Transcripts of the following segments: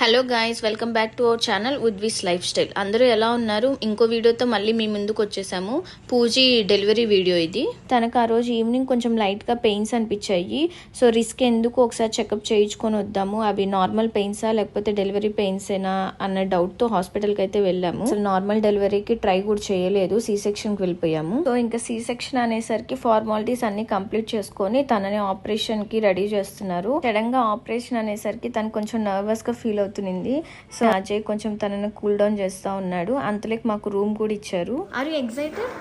Hello guys, welcome back to our channel ఉద్విస్ lifestyle. అందరూ ఎలా ఉన్నారు? ఇంకో వీడియోతో మళ్ళీ మీ ముందుకు వచ్చేసాము. పూజీ డెలివరీ వీడియో ఇది. తనకు ఆ రోజు ఈవినింగ్ కొంచెం లైట్గా పెయిన్స్ అనిపించాయి. సో రిస్క్ ఎందుకు, ఒకసారి చెకప్ చేయించుకొని వద్దాము, అవి నార్మల్ పెయిన్సా లేకపోతే డెలివరీ పెయిన్సేనా అన్న డౌట్తో హాస్పిటల్కి అయితే వెళ్ళాము. అసలు నార్మల్ డెలివరీకి ట్రై కూడా చేయలేదు, సి సెక్షన్కి వెళ్ళిపోయాము. సో ఇంకా సి సెక్షన్ అనేసరికి ఫార్మాలిటీస్ అన్ని కంప్లీట్ చేసుకొని తనని ఆపరేషన్కి రెడీ చేస్తున్నారు. సడన్ గా ఆపరేషన్ అనేసరికి తను కొంచెం నర్వస్గా ఫీల్ అవుతుంది. సో అజయ్ కొంచెం తనను కూల్ డౌన్ చేస్తా ఉన్నాడు. అంతలోకి మాకు రూమ్ కూడా ఇచ్చారు. Are you excited?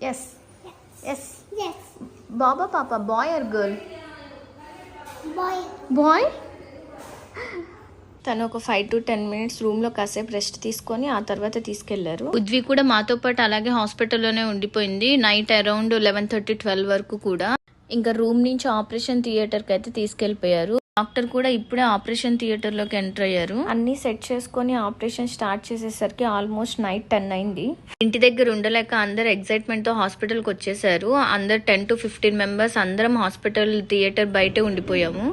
Yes yes. బాబా పాప, బాయ్ ఆర్ గర్ల్? బాయ్. తను ఒక 5 to 10 minutes రూమ్ లో కాసేపు రెస్ట్ తీసుకొని ఆ తర్వాత తీసుకెళ్లారు. ఉద్వి కూడా మాతో పాటు అలాగే హాస్పిటల్లోనే ఉండిపోయింది నైట్ అరౌండ్ 11:30-12 వరకు కూడా. ఇంకా రూమ్ నుంచి ఆపరేషన్ థియేటర్ కి అయితే తీసుకెళ్లిపోయారు. డాక్టర్ కూడా ఇప్పుడే ఆపరేషన్ థియేటర్ లోకి ఎంటర్ అయ్యారు. అన్ని సెట్ చేసుకుని ఆపరేషన్ స్టార్ట్ చేసేసరికి ఆల్మోస్ట్ నైట్ 10 అయింది. ఇంటి దగ్గర ఉండలేక అందరు ఎక్సైట్మెంట్ తో హాస్పిటల్ కి వచ్చేసారు. అందరు 10 to 15 మెంబర్స్ అందరం హాస్పిటల్ థియేటర్ బయటే ఉండిపోయాము.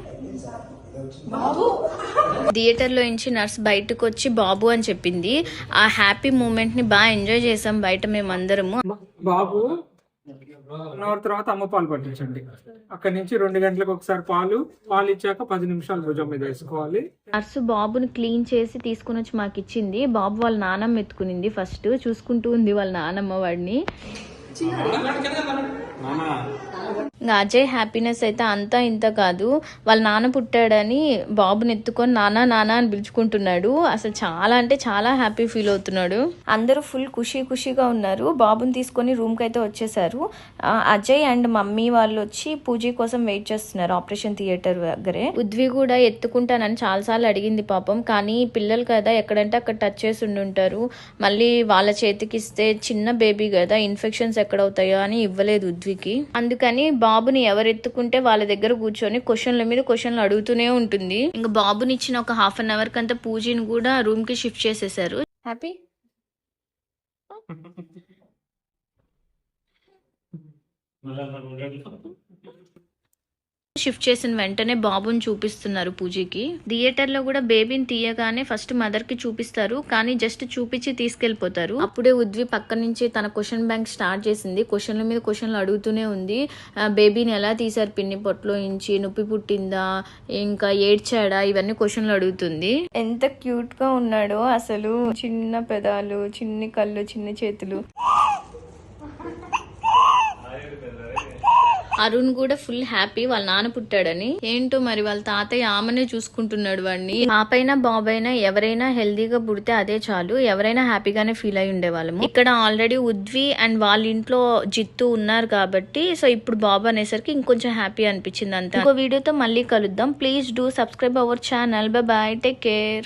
థియేటర్ లో నుంచి నర్స్ బయటకు వచ్చి బాబు అని చెప్పింది. ఆ హ్యాపీ మూమెంట్ ని బాగా ఎంజాయ్ చేసాం బయట మేమందరము. బాబు తర్వాత అమ్మ పాలు పట్టించండి. అక్కడి నుంచి 2 గంటలకు ఒకసారి పాలు ఇచ్చాక 10 నిమిషాలు భుజం మీద వేసుకోవాలి. నర్సు బాబుని క్లీన్ చేసి తీసుకుని వచ్చి మాకు ఇచ్చింది. బాబు వాళ్ళ నానమ్మ ఎత్తుకునింది. ఫస్ట్ చూసుకుంటూ ఉంది వాళ్ళ నానమ్మ వాడిని. అజయ్ హ్యాపీనెస్ అయితే అంతా ఇంత కాదు. వాళ్ళ నాన్న పుట్టాడని బాబుని ఎత్తుకొని నానా నానా అని పిలుచుకుంటున్నాడు. అసలు చాలా అంటే చాలా హ్యాపీ ఫీల్ అవుతున్నాడు. అందరూ ఫుల్ ఖుషీగా ఉన్నారు. బాబుని తీసుకొని రూమ్ కి అయితే వచ్చేసారు. అజయ్ అండ్ మమ్మీ వాళ్ళు వచ్చి పూజ కోసం వెయిట్ చేస్తున్నారు ఆపరేషన్ థియేటర్ దగ్గరే. ఉద్వి కూడా ఎత్తుకుంటానని చాలాసార్లు అడిగింది పాపం. కానీ పిల్లలు కదా, ఎక్కడంటే అక్కడ టచ్ చేసి ఉండుంటారు. మళ్ళీ వాళ్ళ చేతికి ఇస్తే చిన్న బేబీ కదా, ఇన్ఫెక్షన్స్ ఎక్కడవుతాయో అని ఇవ్వలేదు ఉద్వికి. అందుకని బాబుని ఎవరు ఎత్తుకుంటే వాళ్ళ దగ్గర కూర్చొని క్వశ్చన్ల మీద క్వశ్చన్లు అడుగుతూనే ఉంటుంది. ఇంకా బాబుని ఇచ్చిన ఒక 1/2 hour కంతా పూజని కూడా రూమ్ కి షిఫ్ట్ చేసేసారు. హ్యాపీ షిఫ్ట్ చేసిన వెంటనే బాబుని చూపిస్తున్నారు పూజకి. థియేటర్ లో కూడా బేబీని తీయగానే ఫస్ట్ మదర్ కి చూపిస్తారు, కానీ జస్ట్ చూపించి తీసుకెళ్లిపోతారు. అప్పుడే ఉద్వి పక్క నుంచి తన క్వశ్చన్ బ్యాంక్ స్టార్ట్ చేసింది. క్వశ్చన్ల మీద క్వశ్చన్లు అడుగుతూనే ఉంది. బేబీని ఎలా తీసారు పిన్ని పొట్లో నుంచి, నొప్పి పుట్టిందా, ఇంకా ఏడ్చాడా, ఇవన్నీ క్వశ్చన్లు అడుగుతుంది. ఎంత క్యూట్ గా ఉన్నాడో అసలు. చిన్న పెదాలు, చిన్ని కళ్ళు, చిన్న చేతులు. అరుణ్ కూడా ఫుల్ హ్యాపీ వాళ్ళ నాన్న పుట్టాడని. ఏంటో మరి వాళ్ళ తాతయ్య ఆమెనే చూసుకుంటున్నాడు వాడిని. పాపైనా బాబైనా ఎవరైనా హెల్దీగా పుడితే అదే చాలు. ఎవరైనా హ్యాపీగానే ఫీల్ అయి ఉండేవాళ్ళము. ఇక్కడ ఆల్రెడీ ఉద్వి అండ్ వాళ్ళ ఇంట్లో జిత్తు ఉన్నారు కాబట్టి సో ఇప్పుడు బాబు అనేసరికి ఇంకొంచెం హ్యాపీ అనిపించింది అంతే. ఇంకో వీడియోతో మళ్ళీ కలుద్దాం. Please do subscribe our channel. By by, take care.